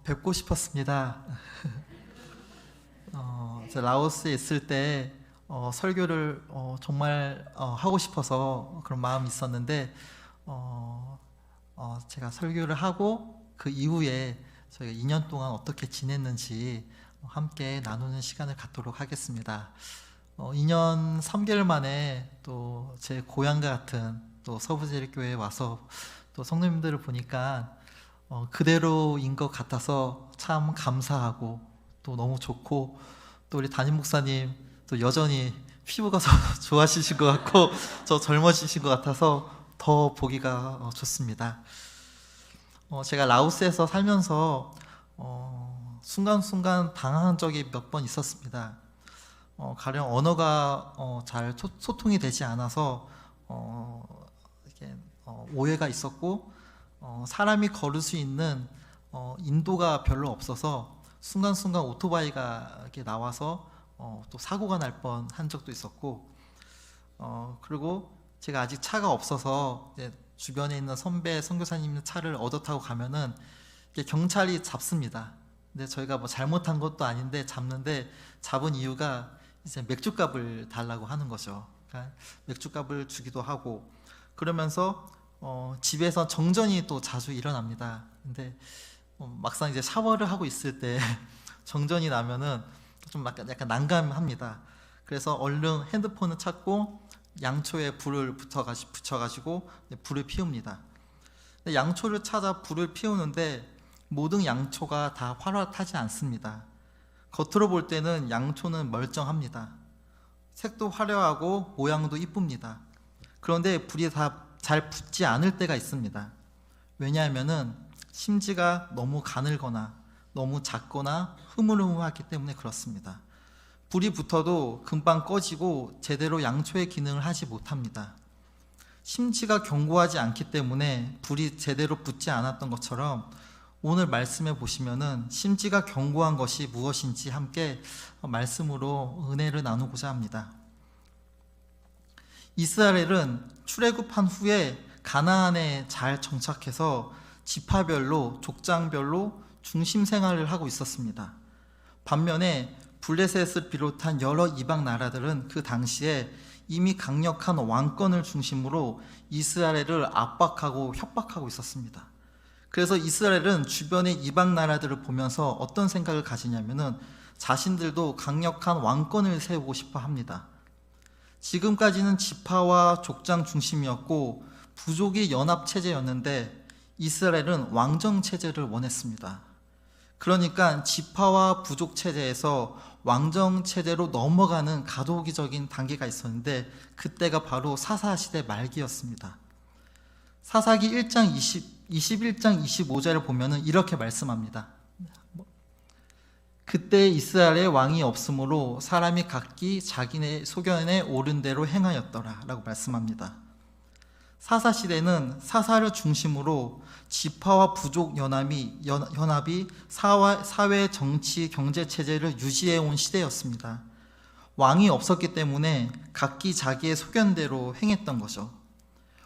뵙고 싶었습니다. 제가 라오스에 있을 때 설교를 정말 하고 싶어서 그런 마음이 있었는데 제가 설교를 하고 그 이후에 저희가 2년 동안 어떻게 지냈는지 함께 나누는 시간을 갖도록 하겠습니다. 2년 3개월 만에 또 제 고향과 같은 또 서부제일교회에 와서 또 성도님들을 보니까 그대로인 것 같아서 참 감사하고 또 너무 좋고, 또 우리 담임 목사님 또 여전히 피부가 좋아지신 것 같고 저 젊어지신 것 같아서 더 보기가 좋습니다. 제가 라오스에서 살면서 순간순간 당황한 적이 몇 번 있었습니다. 가령 언어가 잘 소통이 되지 않아서 이렇게 오해가 있었고, 사람이 걸을 수 있는 인도가 별로 없어서 순간순간 오토바이가 이렇게 나와서 또 사고가 날 뻔한 적도 있었고, 그리고 제가 아직 차가 없어서 이제 주변에 있는 선배 선교사님 차를 얻어 타고 가면은 이게 경찰이 잡습니다. 근데 저희가 뭐 잘못한 것도 아닌데 잡는데, 잡은 이유가 이제 맥주값을 달라고 하는 거죠. 그러니까 맥주값을 주기도 하고, 그러면서 집에서 정전이 또 자주 일어납니다. 근데 막상 이제 샤워를 하고 있을 때 정전이 나면은 좀 약간 난감합니다. 그래서 얼른 핸드폰을 찾고 양초에 불을 붙여가지고 불을 피웁니다. 근데 양초를 찾아 불을 피우는데 모든 양초가 다 활활하지 않습니다. 겉으로 볼 때는 양초는 멀쩡합니다. 색도 화려하고 모양도 이쁩니다. 그런데 불이 다 잘 붙지 않을 때가 있습니다. 왜냐하면은 심지가 너무 가늘거나 너무 작거나 흐물흐물하기 때문에 그렇습니다. 불이 붙어도 금방 꺼지고 제대로 양초의 기능을 하지 못합니다. 심지가 견고하지 않기 때문에 불이 제대로 붙지 않았던 것처럼, 오늘 말씀에 보시면은 심지가 견고한 것이 무엇인지 함께 말씀으로 은혜를 나누고자 합니다. 이스라엘은 출애굽한 후에 가나안에 잘 정착해서 지파별로 족장별로 중심 생활을 하고 있었습니다. 반면에 블레셋을 비롯한 여러 이방 나라들은 그 당시에 이미 강력한 왕권을 중심으로 이스라엘을 압박하고 협박하고 있었습니다. 그래서 이스라엘은 주변의 이방 나라들을 보면서 어떤 생각을 가지냐면은 자신들도 강력한 왕권을 세우고 싶어 합니다. 지금까지는 지파와 족장 중심이었고 부족의 연합 체제였는데 이스라엘은 왕정 체제를 원했습니다. 그러니까 지파와 부족 체제에서 왕정 체제로 넘어가는 가도기적인 단계가 있었는데, 그때가 바로 사사 시대 말기였습니다. 사사기 1장 21장 25절을 보면은 이렇게 말씀합니다. 그때 이스라엘에 왕이 없으므로 사람이 각기 자기네 소견에 옳은 대로 행하였더라 라고 말씀합니다. 사사 시대는 사사를 중심으로 지파와 부족 연합이 사회, 정치, 경제 체제를 유지해 온 시대였습니다. 왕이 없었기 때문에 각기 자기의 소견대로 행했던 거죠.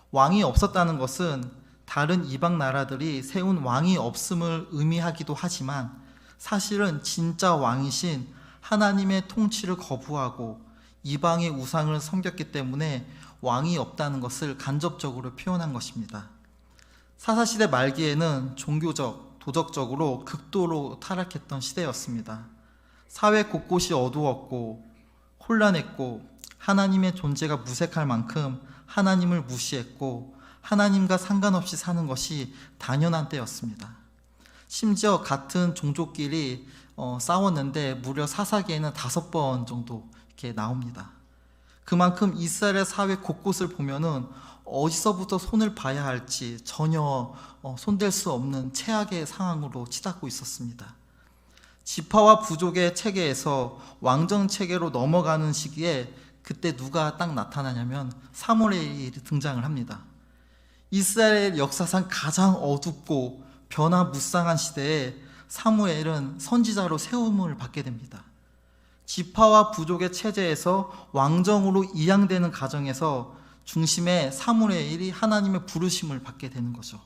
왕이 없었다는 것은 다른 이방 나라들이 세운 왕이 없음을 의미하기도 하지만, 사실은 진짜 왕이신 하나님의 통치를 거부하고 이방의 우상을 섬겼기 때문에 왕이 없다는 것을 간접적으로 표현한 것입니다. 사사시대 말기에는 종교적, 도덕적으로 극도로 타락했던 시대였습니다. 사회 곳곳이 어두웠고 혼란했고, 하나님의 존재가 무색할 만큼 하나님을 무시했고, 하나님과 상관없이 사는 것이 당연한 때였습니다. 심지어 같은 종족끼리 싸웠는데 무려 사사기에는 5번 정도 이렇게 나옵니다. 그만큼 이스라엘 사회 곳곳을 보면은 어디서부터 손을 봐야 할지 전혀 손댈 수 없는 최악의 상황으로 치닫고 있었습니다. 지파와 부족의 체계에서 왕정 체계로 넘어가는 시기에 그때 누가 딱 나타나냐면 사무엘이 등장을 합니다. 이스라엘 역사상 가장 어둡고 변화무쌍한 시대에 사무엘은 선지자로 세움을 받게 됩니다. 지파와 부족의 체제에서 왕정으로 이양되는 과정에서 중심에 사무엘이 하나님의 부르심을 받게 되는 거죠.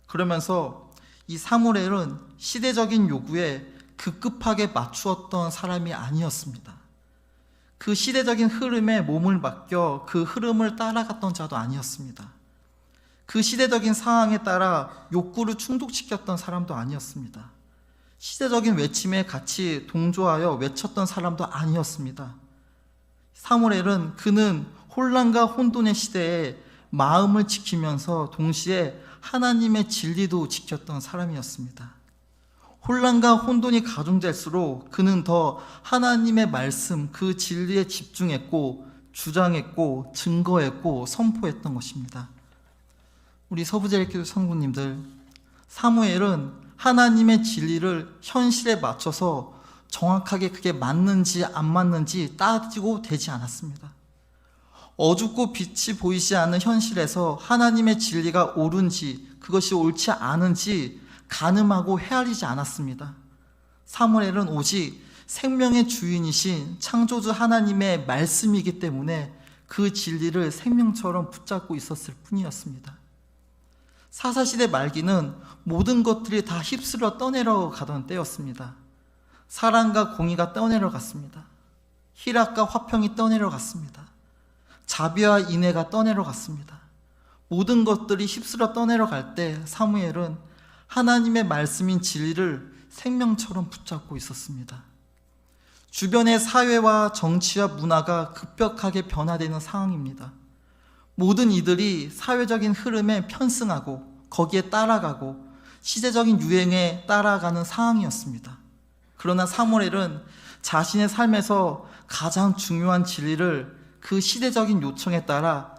그러면서 이 사무엘은 시대적인 요구에 급급하게 맞추었던 사람이 아니었습니다. 그 시대적인 흐름에 몸을 맡겨 그 흐름을 따라갔던 자도 아니었습니다. 그 시대적인 상황에 따라 욕구를 충족시켰던 사람도 아니었습니다. 시대적인 외침에 같이 동조하여 외쳤던 사람도 아니었습니다. 사무엘은 그는 혼란과 혼돈의 시대에 마음을 지키면서 동시에 하나님의 진리도 지켰던 사람이었습니다. 혼란과 혼돈이 가중될수록 그는 더 하나님의 말씀, 그 진리에 집중했고 주장했고 증거했고 선포했던 것입니다. 우리 서부제일교회 성도님들, 사무엘은 하나님의 진리를 현실에 맞춰서 정확하게 그게 맞는지 안 맞는지 따지고 되지 않았습니다. 어둡고 빛이 보이지 않는 현실에서 하나님의 진리가 옳은지 그것이 옳지 않은지 가늠하고 헤아리지 않았습니다. 사무엘은 오직 생명의 주인이신 창조주 하나님의 말씀이기 때문에 그 진리를 생명처럼 붙잡고 있었을 뿐이었습니다. 사사시대 말기는 모든 것들이 다 휩쓸어 떠내려 가던 때였습니다. 사랑과 공의가 떠내려 갔습니다. 희락과 화평이 떠내려 갔습니다. 자비와 인애가 떠내려 갔습니다. 모든 것들이 휩쓸어 떠내려 갈 때 사무엘은 하나님의 말씀인 진리를 생명처럼 붙잡고 있었습니다. 주변의 사회와 정치와 문화가 급격하게 변화되는 상황입니다. 모든 이들이 사회적인 흐름에 편승하고 거기에 따라가고 시대적인 유행에 따라가는 상황이었습니다. 그러나 사무엘은 자신의 삶에서 가장 중요한 진리를 그 시대적인 요청에 따라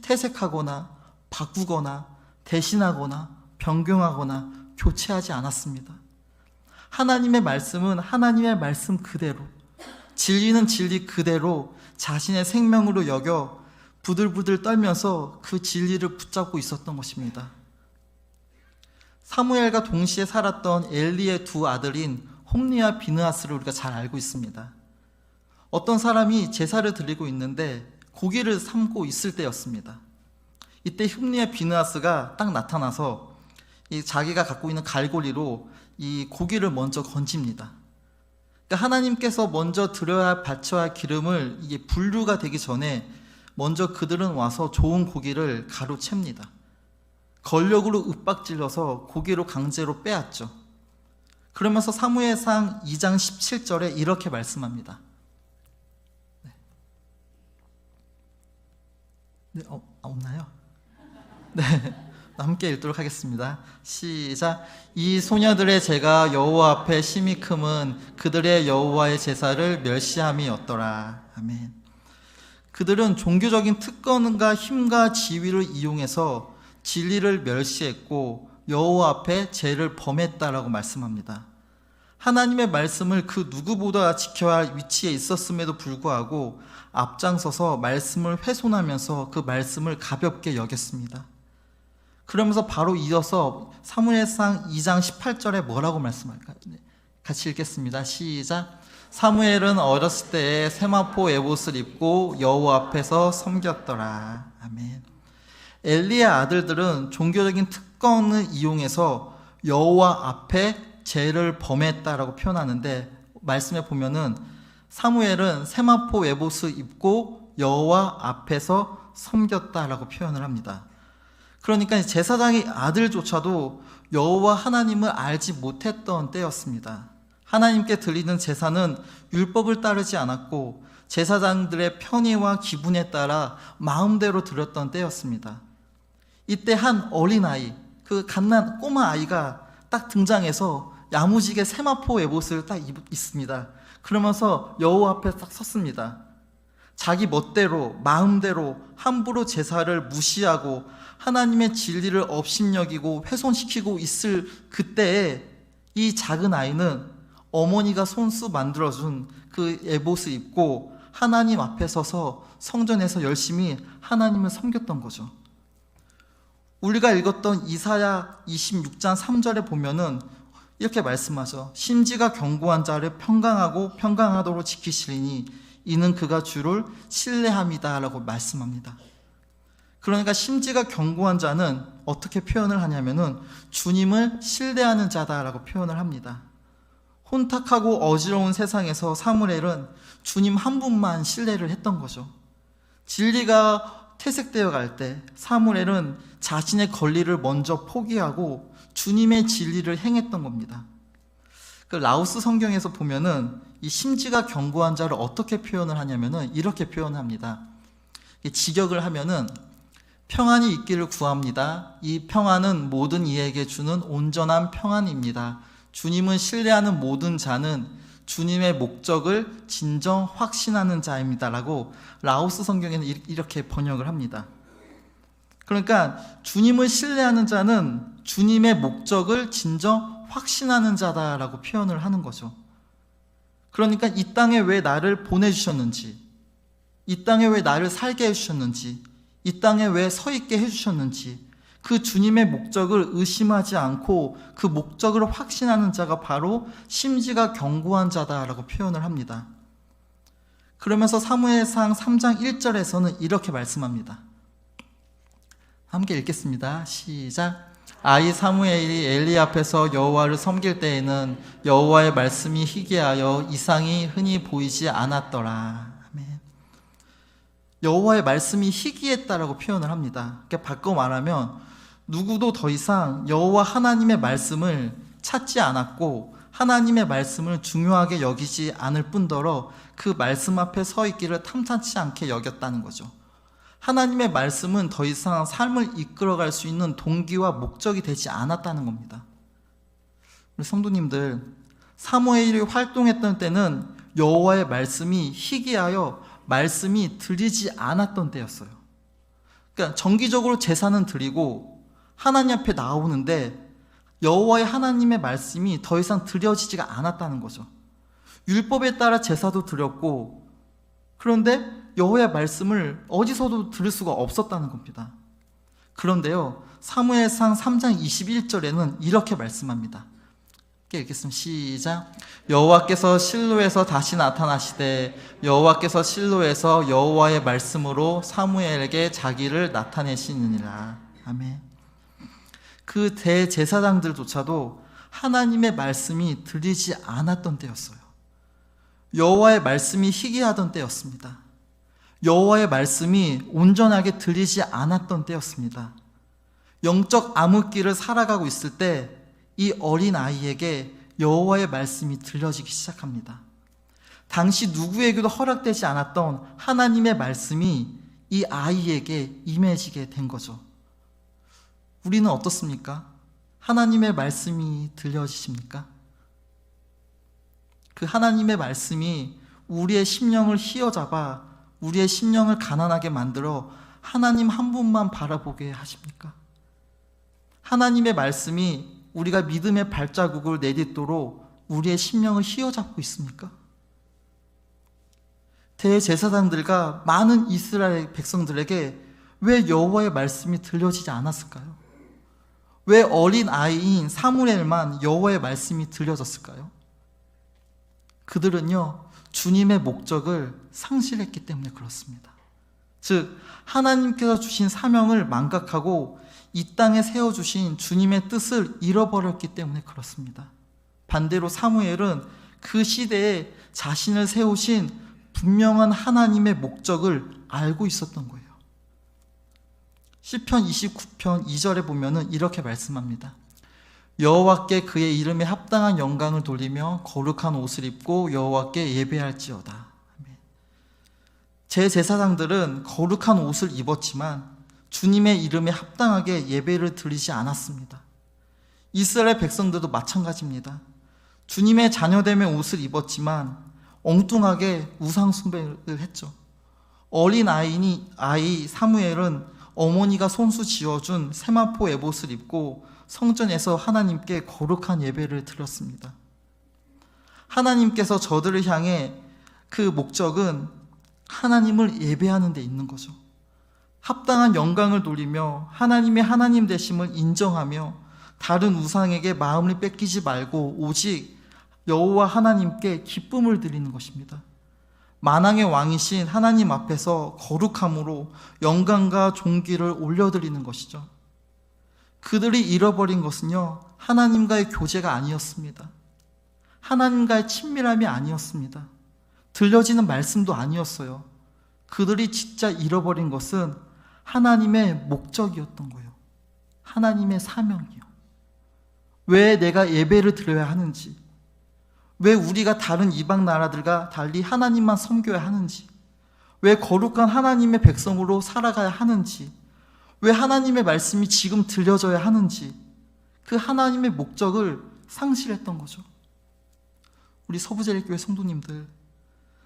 퇴색하거나 바꾸거나 대신하거나 변경하거나 교체하지 않았습니다. 하나님의 말씀은 하나님의 말씀 그대로, 진리는 진리 그대로 자신의 생명으로 여겨 부들부들 떨면서 그 진리를 붙잡고 있었던 것입니다. 사무엘과 동시에 살았던 엘리의 두 아들인 홈리와 비느하스를 우리가 잘 알고 있습니다. 어떤 사람이 제사를 드리고 있는데 고기를 삶고 있을 때였습니다. 이때 홈리와 비느하스가 딱 나타나서 자기가 갖고 있는 갈고리로 이 고기를 먼저 건집니다. 그러니까 하나님께서 먼저 드려야 할 바쳐야 할 기름을 이게 분류가 되기 전에 먼저 그들은 와서 좋은 고기를 가로챕니다. 권력으로 윽박질러서 고기로 강제로 빼앗죠. 그러면서 사무엘상 2장 17절에 이렇게 말씀합니다. 없나요? 네, 함께 읽도록 하겠습니다. 시작. 이 소녀들의 죄가 여호와 앞에 심히 크면 그들의 여호와의 제사를 멸시함이었더라. 아멘. 그들은 종교적인 특권과 힘과 지위를 이용해서 진리를 멸시했고 여호와 앞에 죄를 범했다라고 말씀합니다. 하나님의 말씀을 그 누구보다 지켜야 할 위치에 있었음에도 불구하고 앞장서서 말씀을 훼손하면서 그 말씀을 가볍게 여겼습니다. 그러면서 바로 이어서 사무엘상 2장 18절에 뭐라고 말씀할까요? 같이 읽겠습니다. 시작. 사무엘은 어렸을 때에 세마포 에봇을 입고 여호와 앞에서 섬겼더라. 아멘. 엘리의 아들들은 종교적인 특권을 이용해서 여호와 앞에 죄를 범했다라고 표현하는데 말씀에 보면은 사무엘은 세마포 에봇을 입고 여호와 앞에서 섬겼다라고 표현을 합니다. 그러니까 제사장의 아들조차도 여호와 하나님을 알지 못했던 때였습니다. 하나님께 드리는 제사는 율법을 따르지 않았고 제사장들의 편의와 기분에 따라 마음대로 드렸던 때였습니다. 이때 한 어린아이, 그 갓난 꼬마 아이가 딱 등장해서 야무지게 세마포 에봇을 딱 입습니다. 그러면서 여호와 앞에 딱 섰습니다. 자기 멋대로 마음대로 함부로 제사를 무시하고 하나님의 진리를 업신여기고 훼손시키고 있을 그때에 이 작은 아이는 어머니가 손수 만들어준 그 에봇을 입고 하나님 앞에 서서 성전에서 열심히 하나님을 섬겼던 거죠. 우리가 읽었던 이사야 26장 3절에 보면은 이렇게 말씀하죠. 심지가 견고한 자를 평강하도록 지키시리니 이는 그가 주를 신뢰함이다 라고 말씀합니다. 그러니까 심지가 견고한 자는 어떻게 표현을 하냐면은 주님을 신뢰하는 자다라고 표현을 합니다. 혼탁하고 어지러운 세상에서 사무엘은 주님 한 분만 신뢰를 했던 거죠. 진리가 퇴색되어 갈 때 사무엘은 자신의 권리를 먼저 포기하고 주님의 진리를 행했던 겁니다. 그 라오스 성경에서 보면은 이 심지가 견고한 자를 어떻게 표현을 하냐면은 이렇게 표현합니다. 직역을 하면은 평안이 있기를 구합니다. 이 평안은 모든 이에게 주는 온전한 평안입니다. 주님은 신뢰하는 모든 자는 주님의 목적을 진정 확신하는 자입니다. 라고 라오스 성경에는 이렇게 번역을 합니다. 그러니까 주님을 신뢰하는 자는 주님의 목적을 진정 확신하는 자다라고 표현을 하는 거죠. 그러니까 이 땅에 왜 나를 보내주셨는지, 이 땅에 왜 나를 살게 해주셨는지, 이 땅에 왜 서 있게 해주셨는지, 그 주님의 목적을 의심하지 않고 그 목적을 확신하는 자가 바로 심지가 견고한 자다라고 표현을 합니다. 그러면서 사무엘상 3장 1절에서는 이렇게 말씀합니다. 함께 읽겠습니다. 시작. 아이 사무엘이 엘리 앞에서 여호와를 섬길 때에는 여호와의 말씀이 희귀하여 이상이 흔히 보이지 않았더라. 아멘. 여호와의 말씀이 희귀했다라고 표현을 합니다. 그러니까 바꿔 말하면 누구도 더 이상 여호와 하나님의 말씀을 찾지 않았고 하나님의 말씀을 중요하게 여기지 않을 뿐더러 그 말씀 앞에 서 있기를 탐탁치 않게 여겼다는 거죠. 하나님의 말씀은 더 이상 삶을 이끌어갈 수 있는 동기와 목적이 되지 않았다는 겁니다. 우리 성도님들, 사무엘이 활동했던 때는 여호와의 말씀이 희귀하여 말씀이 들리지 않았던 때였어요. 그러니까 정기적으로 제사는 드리고 하나님 앞에 나오는데 여호와의 하나님의 말씀이 더 이상 드려지지가 않았다는 거죠. 율법에 따라 제사도 드렸고 그런데 여호와의 말씀을 어디서도 들을 수가 없었다는 겁니다. 그런데요, 사무엘상 3장 21절에는 이렇게 말씀합니다. 읽겠습니다. 시작. 여호와께서 실로에서 다시 나타나시되 여호와께서 실로에서 여호와의 말씀으로 사무엘에게 자기를 나타내시느니라. 아멘. 그 대제사장들조차도 하나님의 말씀이 들리지 않았던 때였어요. 여호와의 말씀이 희귀하던 때였습니다. 여호와의 말씀이 온전하게 들리지 않았던 때였습니다. 영적 암흑기를 살아가고 있을 때 이 어린 아이에게 여호와의 말씀이 들려지기 시작합니다. 당시 누구에게도 허락되지 않았던 하나님의 말씀이 이 아이에게 임해지게 된 거죠. 우리는 어떻습니까? 하나님의 말씀이 들려지십니까? 그 하나님의 말씀이 우리의 심령을 휘어잡아 우리의 심령을 가난하게 만들어 하나님 한 분만 바라보게 하십니까? 하나님의 말씀이 우리가 믿음의 발자국을 내딛도록 우리의 심령을 휘어잡고 있습니까? 대제사장들과 많은 이스라엘 백성들에게 왜 여호와의 말씀이 들려지지 않았을까요? 왜 어린 아이인 사무엘만 여호와의 말씀이 들려졌을까요? 그들은요, 주님의 목적을 상실했기 때문에 그렇습니다. 즉, 하나님께서 주신 사명을 망각하고 이 땅에 세워주신 주님의 뜻을 잃어버렸기 때문에 그렇습니다. 반대로 사무엘은 그 시대에 자신을 세우신 분명한 하나님의 목적을 알고 있었던 거예요. 시편 29편 2절에 보면은 이렇게 말씀합니다. 여호와께 그의 이름에 합당한 영광을 돌리며 거룩한 옷을 입고 여호와께 예배할지어다. 제 제사장들은 거룩한 옷을 입었지만 주님의 이름에 합당하게 예배를 드리지 않았습니다. 이스라엘 백성들도 마찬가지입니다. 주님의 자녀됨의 옷을 입었지만 엉뚱하게 우상 숭배를 했죠. 어린 아이 사무엘은 어머니가 손수 지어준 세마포 에봇을 입고 성전에서 하나님께 거룩한 예배를 드렸습니다. 하나님께서 저들을 향해 그 목적은 하나님을 예배하는 데 있는 거죠. 합당한 영광을 돌리며 하나님의 하나님 되심을 인정하며 다른 우상에게 마음을 뺏기지 말고 오직 여호와 하나님께 기쁨을 드리는 것입니다. 만왕의 왕이신 하나님 앞에서 거룩함으로 영광과 존귀를 올려드리는 것이죠. 그들이 잃어버린 것은요, 하나님과의 교제가 아니었습니다. 하나님과의 친밀함이 아니었습니다. 들려지는 말씀도 아니었어요. 그들이 진짜 잃어버린 것은 하나님의 목적이었던 거예요. 하나님의 사명이요. 왜 내가 예배를 드려야 하는지, 왜 우리가 다른 이방 나라들과 달리 하나님만 섬겨야 하는지, 왜 거룩한 하나님의 백성으로 살아가야 하는지, 왜 하나님의 말씀이 지금 들려져야 하는지, 그 하나님의 목적을 상실했던 거죠. 우리 서부제일교회 성도님들,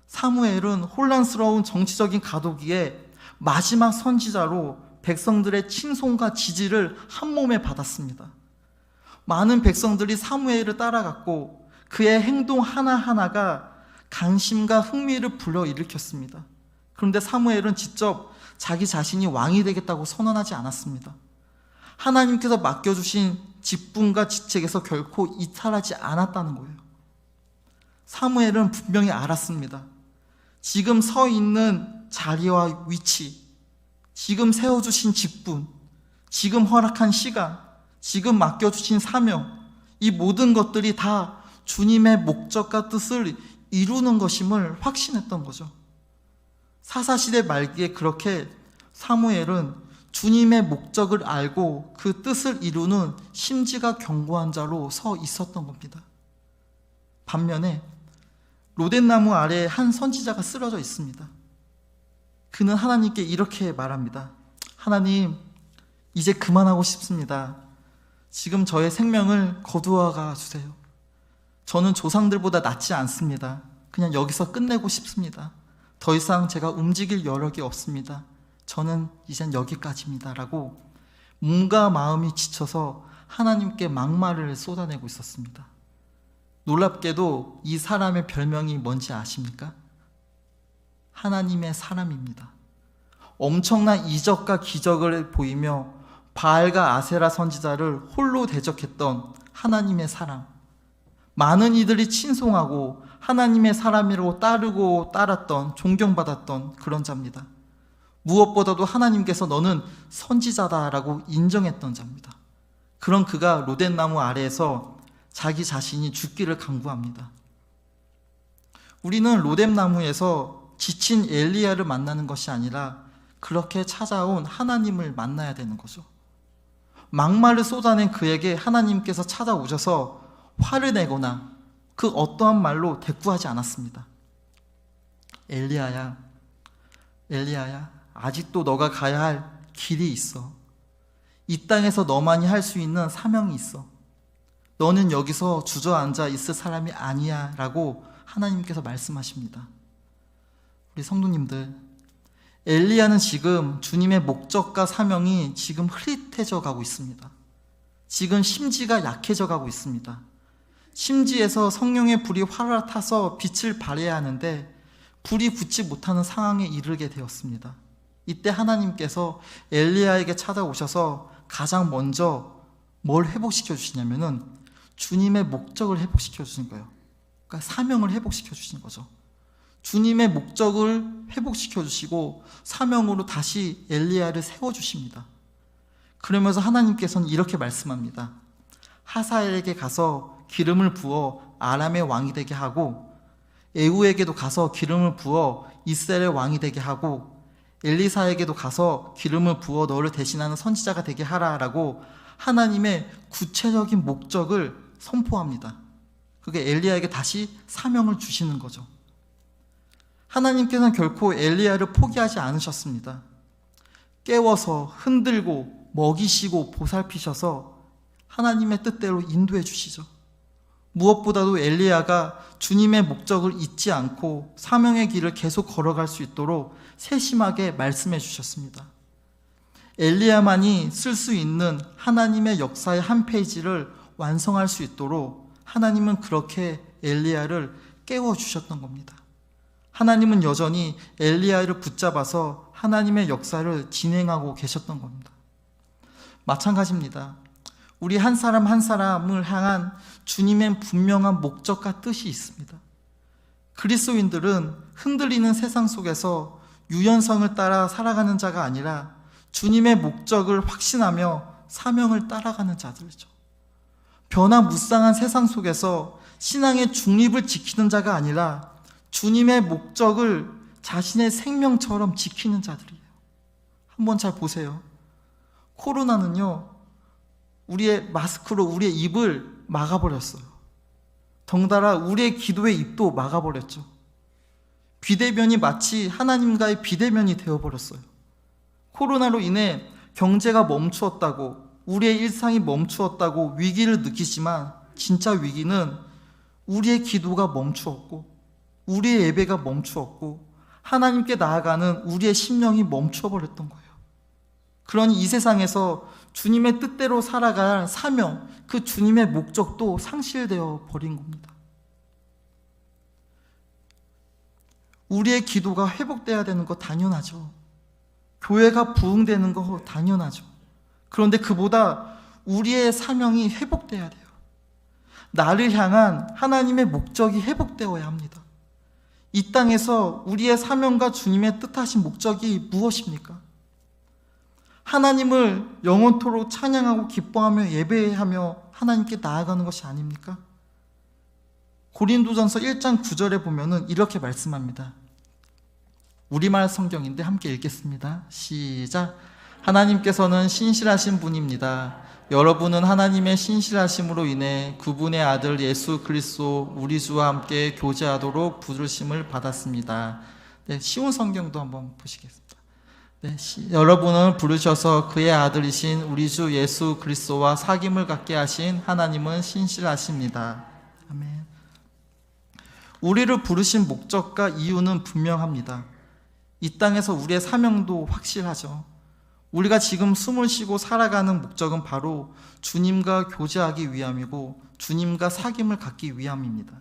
사무엘은 혼란스러운 정치적인 가도기에 마지막 선지자로 백성들의 칭송과 지지를 한 몸에 받았습니다. 많은 백성들이 사무엘을 따라갔고 그의 행동 하나하나가 관심과 흥미를 불러일으켰습니다. 그런데 사무엘은 직접 자기 자신이 왕이 되겠다고 선언하지 않았습니다. 하나님께서 맡겨주신 직분과 직책에서 결코 이탈하지 않았다는 거예요. 사무엘은 분명히 알았습니다. 지금 서 있는 자리와 위치, 지금 세워주신 직분, 지금 허락한 시간, 지금 맡겨주신 사명, 이 모든 것들이 다 주님의 목적과 뜻을 이루는 것임을 확신했던 거죠. 사사시대 말기에 그렇게 사무엘은 주님의 목적을 알고 그 뜻을 이루는 심지가 견고한 자로 서 있었던 겁니다. 반면에 로덴나무 아래에 한 선지자가 쓰러져 있습니다. 그는 하나님께 이렇게 말합니다. 하나님, 이제 그만하고 싶습니다. 지금 저의 생명을 거두어가 주세요. 저는 조상들보다 낫지 않습니다. 그냥 여기서 끝내고 싶습니다. 더 이상 제가 움직일 여력이 없습니다. 저는 이젠 여기까지입니다. 라고 몸과 마음이 지쳐서 하나님께 막말을 쏟아내고 있었습니다. 놀랍게도 이 사람의 별명이 뭔지 아십니까? 하나님의 사람입니다. 엄청난 이적과 기적을 보이며 바알과 아세라 선지자를 홀로 대적했던 하나님의 사람. 많은 이들이 친송하고 하나님의 사람이라고 따르고 따랐던, 존경받았던 그런 자입니다. 무엇보다도 하나님께서 너는 선지자다라고 인정했던 자입니다. 그런 그가 로덴나무 아래에서 자기 자신이 죽기를 간구합니다. 우리는 로뎀나무에서 지친 엘리야를 만나는 것이 아니라 그렇게 찾아온 하나님을 만나야 되는 거죠. 막말을 쏟아낸 그에게 하나님께서 찾아오셔서 화를 내거나 그 어떠한 말로 대꾸하지 않았습니다. 엘리야야, 아직도 너가 가야 할 길이 있어. 이 땅에서 너만이 할 수 있는 사명이 있어. 너는 여기서 주저앉아 있을 사람이 아니야 라고 하나님께서 말씀하십니다. 우리 성도님들, 엘리야는 지금 주님의 목적과 사명이 지금 흐릿해져 가고 있습니다. 지금 심지가 약해져 가고 있습니다. 심지에서 성령의 불이 활활 타서 빛을 발해야 하는데 불이 붙지 못하는 상황에 이르게 되었습니다. 이때 하나님께서 엘리야에게 찾아오셔서 가장 먼저 뭘 회복시켜 주시냐면은 주님의 목적을 회복시켜 주신 거예요. 그러니까 사명을 회복시켜 주신 거죠. 주님의 목적을 회복시켜 주시고 사명으로 다시 엘리야를 세워 주십니다. 그러면서 하나님께서는 이렇게 말씀합니다. 하사엘에게 가서 기름을 부어 아람의 왕이 되게 하고 에후에게도 가서 기름을 부어 이스라엘의 왕이 되게 하고 엘리사에게도 가서 기름을 부어 너를 대신하는 선지자가 되게 하라라고 하나님의 구체적인 목적을 선포합니다. 그게 엘리야에게 다시 사명을 주시는 거죠. 하나님께서는 결코 엘리야를 포기하지 않으셨습니다. 깨워서 흔들고 먹이시고 보살피셔서 하나님의 뜻대로 인도해 주시죠. 무엇보다도 엘리야가 주님의 목적을 잊지 않고 사명의 길을 계속 걸어갈 수 있도록 세심하게 말씀해 주셨습니다. 엘리야만이 쓸 수 있는 하나님의 역사의 한 페이지를 완성할 수 있도록 하나님은 그렇게 엘리야를 깨워주셨던 겁니다. 하나님은 여전히 엘리야를 붙잡아서 하나님의 역사를 진행하고 계셨던 겁니다. 마찬가지입니다. 우리 한 사람 한 사람을 향한 주님의 분명한 목적과 뜻이 있습니다. 그리스도인들은 흔들리는 세상 속에서 유연성을 따라 살아가는 자가 아니라 주님의 목적을 확신하며 사명을 따라가는 자들이죠. 변화무쌍한 세상 속에서 신앙의 중립을 지키는 자가 아니라 주님의 목적을 자신의 생명처럼 지키는 자들이에요. 한번 잘 보세요. 코로나는요, 우리의 마스크로 우리의 입을 막아버렸어요. 덩달아 우리의 기도의 입도 막아버렸죠. 비대면이 마치 하나님과의 비대면이 되어버렸어요. 코로나로 인해 경제가 멈추었다고, 우리의 일상이 멈추었다고 위기를 느끼지만 진짜 위기는 우리의 기도가 멈추었고, 우리의 예배가 멈추었고, 하나님께 나아가는 우리의 심령이 멈춰버렸던 거예요. 그러니 이 세상에서 주님의 뜻대로 살아갈 사명, 그 주님의 목적도 상실되어 버린 겁니다. 우리의 기도가 회복돼야 되는 거 당연하죠. 교회가 부흥되는 거 당연하죠. 그런데 그보다 우리의 사명이 회복돼야 돼요. 나를 향한 하나님의 목적이 회복되어야 합니다. 이 땅에서 우리의 사명과 주님의 뜻하신 목적이 무엇입니까? 하나님을 영원토록 찬양하고 기뻐하며 예배하며 하나님께 나아가는 것이 아닙니까? 고린도전서 1장 9절에 보면은 이렇게 말씀합니다. 우리말 성경인데 함께 읽겠습니다. 시작. 하나님께서는 신실하신 분입니다. 여러분은 하나님의 신실하심으로 인해 그분의 아들 예수 그리스도 우리 주와 함께 교제하도록 부르심을 받았습니다. 네, 쉬운 성경도 한번 보시겠습니다. 네, 여러분을 부르셔서 그의 아들이신 우리 주 예수 그리스도와 사귐을 갖게 하신 하나님은 신실하십니다. 아멘. 우리를 부르신 목적과 이유는 분명합니다. 이 땅에서 우리의 사명도 확실하죠. 우리가 지금 숨을 쉬고 살아가는 목적은 바로 주님과 교제하기 위함이고 주님과 사귐을 갖기 위함입니다.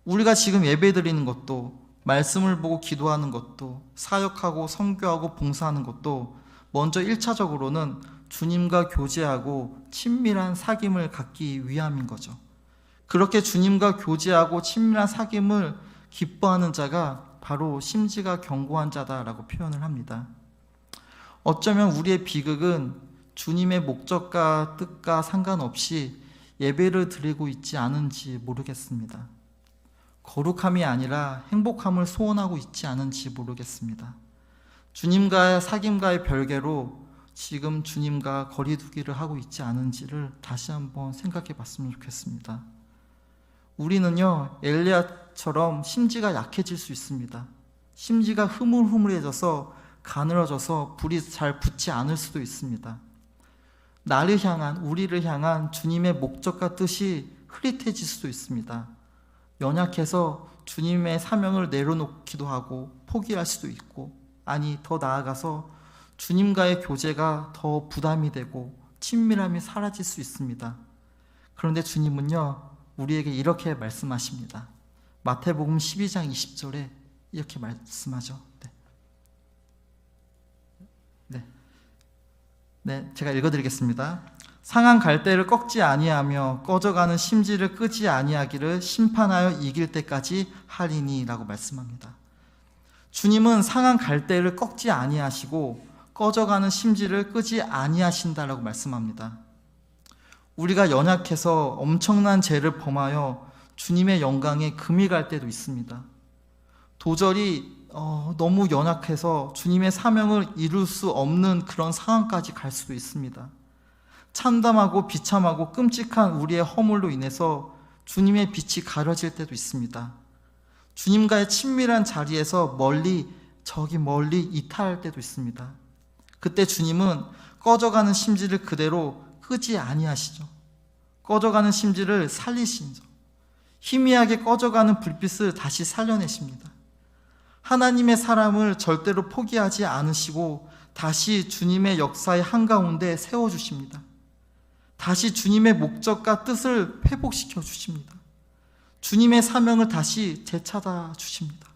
우리가 지금 예배드리는 것도, 말씀을 보고 기도하는 것도, 사역하고 선교하고 봉사하는 것도 먼저 1차적으로는 주님과 교제하고 친밀한 사귐을 갖기 위함인 거죠. 그렇게 주님과 교제하고 친밀한 사귐을 기뻐하는 자가 바로 심지가 견고한 자다라고 표현을 합니다. 어쩌면 우리의 비극은 주님의 목적과 뜻과 상관없이 예배를 드리고 있지 않은지 모르겠습니다. 거룩함이 아니라 행복함을 소원하고 있지 않은지 모르겠습니다. 주님과의 사귐과의 별개로 지금 주님과 거리두기를 하고 있지 않은지를 다시 한번 생각해 봤으면 좋겠습니다. 우리는요, 엘리야처럼 심지가 약해질 수 있습니다. 심지가 흐물흐물해져서 가늘어져서 불이 잘 붙지 않을 수도 있습니다. 나를 향한, 우리를 향한 주님의 목적과 뜻이 흐릿해질 수도 있습니다. 연약해서 주님의 사명을 내려놓기도 하고 포기할 수도 있고, 아니 더 나아가서 주님과의 교제가 더 부담이 되고 친밀함이 사라질 수 있습니다. 그런데 주님은요, 우리에게 이렇게 말씀하십니다. 마태복음 12장 20절에 이렇게 말씀하죠. 네, 제가 읽어드리겠습니다. 상한 갈대를 꺾지 아니하며 꺼져가는 심지를 끄지 아니하기를 심판하여 이길 때까지 하리니 라고 말씀합니다. 주님은 상한 갈대를 꺾지 아니하시고 꺼져가는 심지를 끄지 아니하신다라고 말씀합니다. 우리가 연약해서 엄청난 죄를 범하여 주님의 영광에 금이 갈 때도 있습니다. 도저히 너무 연약해서 주님의 사명을 이룰 수 없는 그런 상황까지 갈 수도 있습니다. 참담하고 비참하고 끔찍한 우리의 허물로 인해서 주님의 빛이 가려질 때도 있습니다. 주님과의 친밀한 자리에서 저기 멀리 이탈할 때도 있습니다. 그때 주님은 꺼져가는 심지를 그대로 끄지 아니하시죠. 꺼져가는 심지를 살리시죠. 희미하게 꺼져가는 불빛을 다시 살려내십니다. 하나님의 사람을 절대로 포기하지 않으시고 다시 주님의 역사의 한가운데 세워주십니다. 다시 주님의 목적과 뜻을 회복시켜 주십니다. 주님의 사명을 다시 되찾아 주십니다.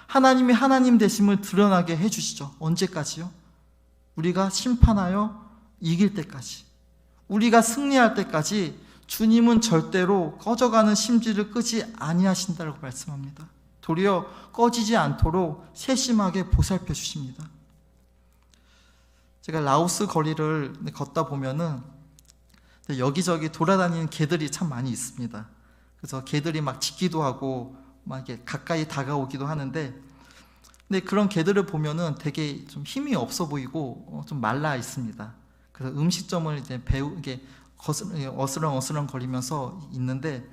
하나님이 하나님 되심을 드러나게 해주시죠. 언제까지요? 우리가 심판하여 이길 때까지, 우리가 승리할 때까지 주님은 절대로 꺼져가는 심지를 끄지 아니하신다고 말씀합니다. 도리어 꺼지지 않도록 세심하게 보살펴 주십니다. 제가 라오스 거리를 걷다 보면은 여기저기 돌아다니는 개들이 참 많이 있습니다. 그래서 개들이 막 짖기도 하고 막 이렇게 가까이 다가오기도 하는데, 근데 그런 개들을 보면은 되게 좀 힘이 없어 보이고 좀 말라 있습니다. 그래서 음식점을 이제 이게 어스렁어스렁 거리면서 있는데,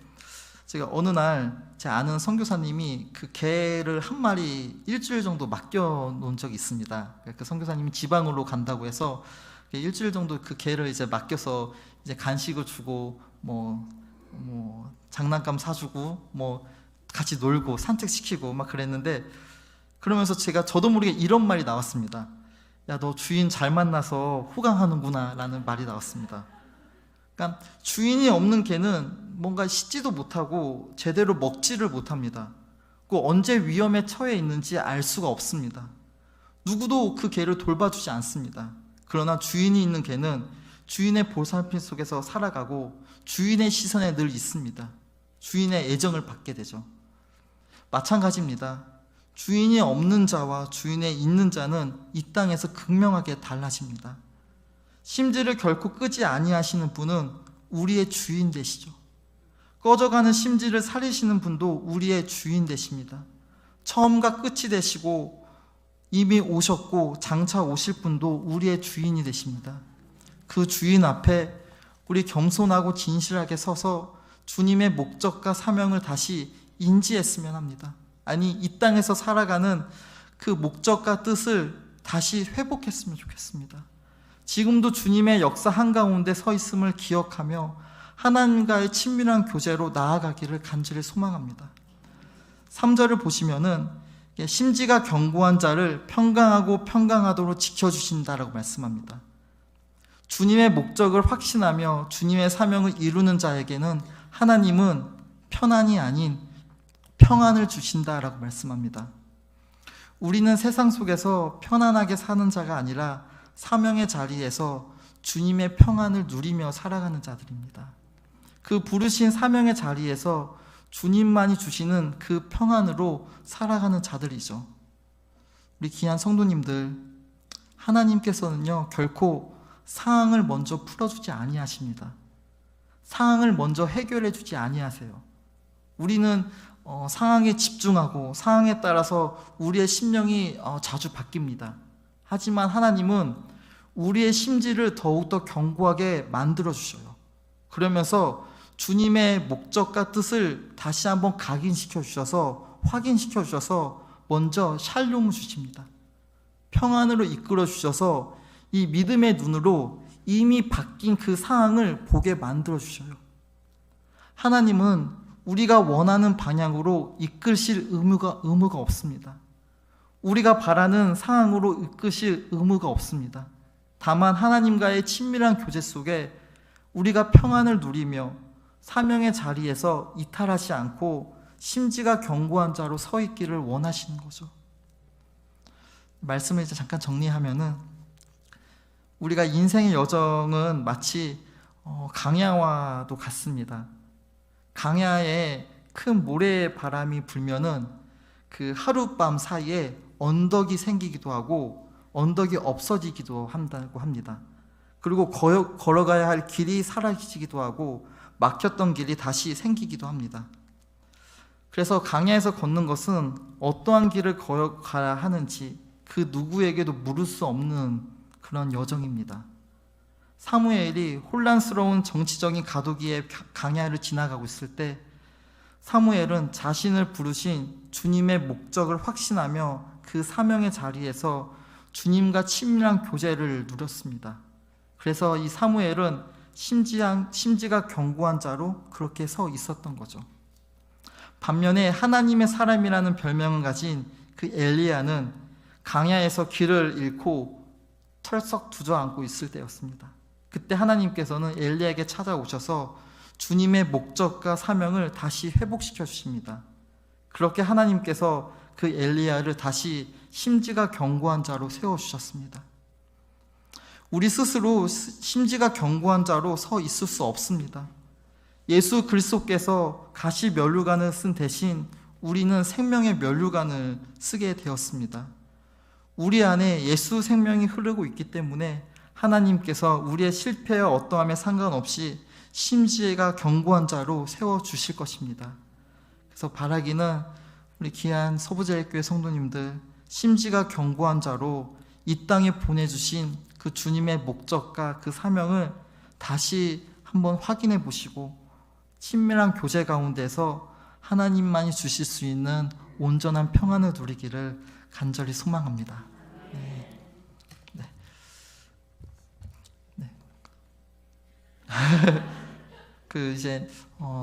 제가 어느 날 제 아는 선교사님이 그 개를 한 마리 일주일 정도 맡겨 놓은 적이 있습니다. 그 선교사님이 지방으로 간다고 해서 일주일 정도 그 개를 이제 맡겨서 이제 간식을 주고 뭐 장난감 사주고 뭐 같이 놀고 산책시키고 막 그랬는데, 그러면서 저도 모르게 이런 말이 나왔습니다. 야, 너 주인 잘 만나서 호강하는구나 라는 말이 나왔습니다. 그러니까 주인이 없는 개는 뭔가 씻지도 못하고 제대로 먹지를 못합니다. 그 언제 위험에 처해 있는지 알 수가 없습니다. 누구도 그 개를 돌봐주지 않습니다. 그러나 주인이 있는 개는 주인의 보살핌 속에서 살아가고 주인의 시선에 늘 있습니다. 주인의 애정을 받게 되죠. 마찬가지입니다. 주인이 없는 자와 주인의 있는 자는 이 땅에서 극명하게 달라집니다. 심지를 결코 끄지 아니하시는 분은 우리의 주인 되시죠. 꺼져가는 심지를 살리시는 분도 우리의 주인 되십니다. 처음과 끝이 되시고 이미 오셨고 장차 오실 분도 우리의 주인이 되십니다. 그 주인 앞에 우리 겸손하고 진실하게 서서 주님의 목적과 사명을 다시 인지했으면 합니다. 아니, 이 땅에서 살아가는 그 목적과 뜻을 다시 회복했으면 좋겠습니다. 지금도 주님의 역사 한가운데 서 있음을 기억하며 하나님과의 친밀한 교제로 나아가기를 간절히 소망합니다. 3절을 보시면은 심지가 견고한 자를 평강하고 평강하도록 지켜주신다라고 말씀합니다. 주님의 목적을 확신하며 주님의 사명을 이루는 자에게는 하나님은 편안이 아닌 평안을 주신다라고 말씀합니다. 우리는 세상 속에서 편안하게 사는 자가 아니라 사명의 자리에서 주님의 평안을 누리며 살아가는 자들입니다. 그 부르신 사명의 자리에서 주님만이 주시는 그 평안으로 살아가는 자들이죠. 우리 귀한 성도님들, 하나님께서는요 결코 상황을 먼저 풀어주지 아니하십니다. 상황을 먼저 해결해 주지 아니하세요. 우리는 상황에 집중하고 상황에 따라서 우리의 심령이 자주 바뀝니다. 하지만 하나님은 우리의 심지를 더욱더 견고하게 만들어 주셔요. 그러면서 주님의 목적과 뜻을 다시 한번 각인시켜 주셔서 확인시켜 주셔서 먼저 샬롬을 주십니다. 평안으로 이끌어 주셔서 이 믿음의 눈으로 이미 바뀐 그 상황을 보게 만들어 주셔요. 하나님은 우리가 원하는 방향으로 이끄실 의무가 없습니다. 우리가 바라는 상황으로 이끄실 의무가 없습니다. 다만 하나님과의 친밀한 교제 속에 우리가 평안을 누리며 사명의 자리에서 이탈하지 않고 심지가 견고한 자로 서 있기를 원하시는 거죠. 말씀을 이제 잠깐 정리하면은, 우리가 인생의 여정은 마치 강야와도 같습니다. 강야에 큰 모래바람이 불면은 그 하룻밤 사이에 언덕이 생기기도 하고 언덕이 없어지기도 한다고 합니다. 그리고 걸어가야 할 길이 사라지기도 하고 막혔던 길이 다시 생기기도 합니다. 그래서 강야에서 걷는 것은 어떠한 길을 걸어가야 하는지 그 누구에게도 물을 수 없는 그런 여정입니다. 사무엘이 혼란스러운 정치적인 가도기의 강야를 지나가고 있을 때 사무엘은 자신을 부르신 주님의 목적을 확신하며 그 사명의 자리에서 주님과 친밀한 교제를 누렸습니다. 그래서 이 사무엘은 심지가 견고한 자로 그렇게 서 있었던 거죠. 반면에 하나님의 사람이라는 별명을 가진 그 엘리야는 강야에서 길을 잃고 털썩 주저앉고 있을 때였습니다. 그때 하나님께서는 엘리야에게 찾아오셔서 주님의 목적과 사명을 다시 회복시켜 주십니다. 그렇게 하나님께서 그 엘리야를 다시 심지가 견고한 자로 세워주셨습니다. 우리 스스로 심지가 견고한 자로 서 있을 수 없습니다. 예수 그리스도께서 가시 면류관을 쓴 대신 우리는 생명의 면류관을 쓰게 되었습니다. 우리 안에 예수 생명이 흐르고 있기 때문에 하나님께서 우리의 실패와 어떠함에 상관없이 심지가 견고한 자로 세워주실 것입니다. 그래서 바라기는 우리 귀한 서부제일교회 성도님들, 심지가 견고한 자로 이 땅에 보내주신 그 주님의 목적과 그 사명을 다시 한번 확인해 보시고 친밀한 교제 가운데서 하나님만이 주실 수 있는 온전한 평안을 누리기를 간절히 소망합니다. 네. 네. 네. 그 이제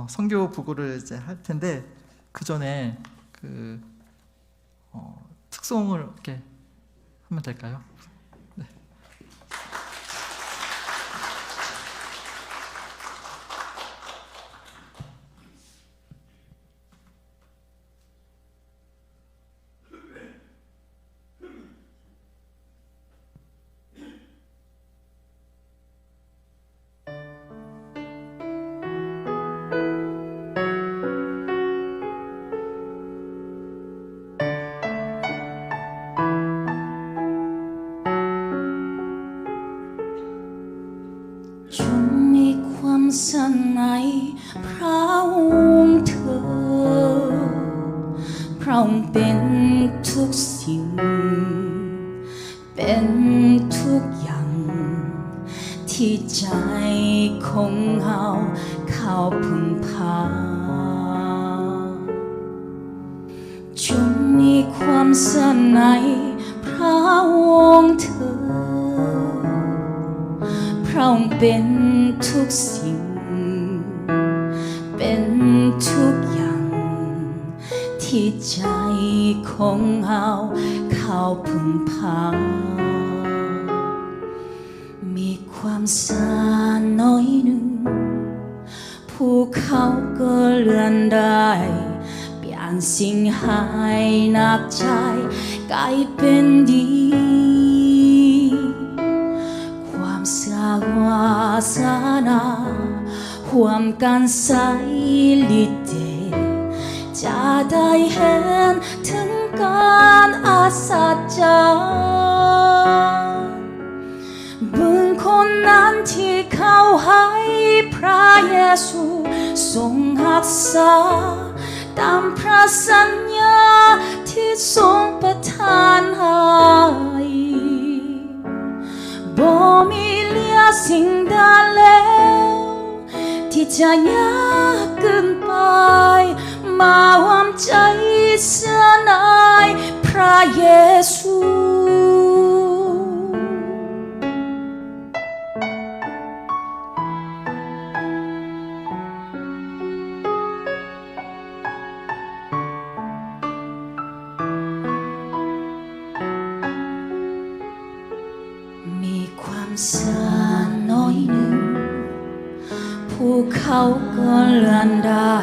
선교 부고를 이제 할 텐데 그 전에 그 특송을 이렇게 하면 될까요? 네.สันในพระองค์เธอพระองค์เป็นทุกสิ่งเป็นทุกอย่างที่ใจของเราเข้าพึ่งพาจงมีความสันในพระองค์เธอพระองค์เป็นทุกสิ่งเป็นทุกอย่างที่ใจของเราเข้าพึ่งพามีความสานน้อยหนึ่งภูเขาก็เลื่อนได้เปลี่ยนสิ่งหายหนักใจกลายเป็นดีความสาวาสนาห่วมกันใส่ลิเดจะได้เห็นถึงการอัศจรรย์บุญคนนั้นที่เขาให้พระเยซูทรงรักษาตามพระสัญญาที่ทรงประทานให้บ่มีเหลือสิ่งใดแล้วที่จะยากเกินไปมาหวามใจเสื่อในพระเยซูมีความสานน้อยหนึ่งภูเขาก็เลื่อนได้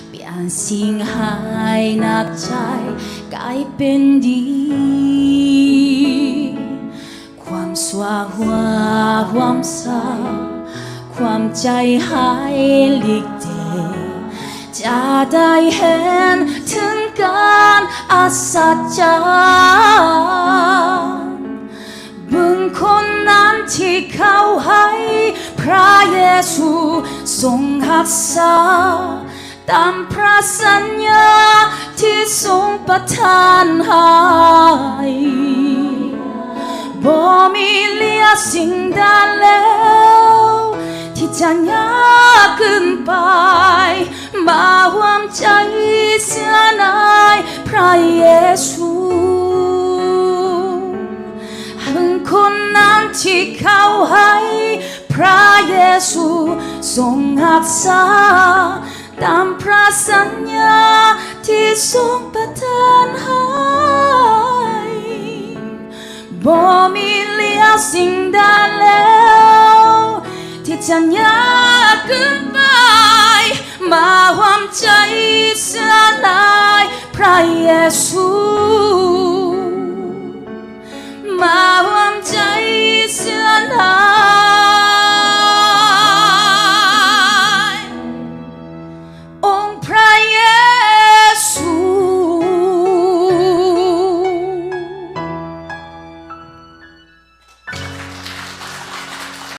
เปลี่ยนสิ่งหายหนักใจกลายเป็นดีความสว่างความเศร้าความใจหายหลีกเดจะได้เห็นถึงการอัศจรรย์บุญคนนั้นที่เขาให้พระเยซูทรงรักษาตามพระสัญญาที่ทรงประทานให้บ่มีเหลือสิ่งใดแล้วที่จะยากเกินไปมาหวามใจเสื่อในพระเยซูบุญคนนั้นที่เขาให้พระเยซูทรงรักษาตามพระสัญญาที่ทรงประทานให้บ่มีเหลือสิ่งใดแล้วที่จะยากเกินไปมาหวามใจเสื่อในพระเยซูมาหวามใจเสื่อใน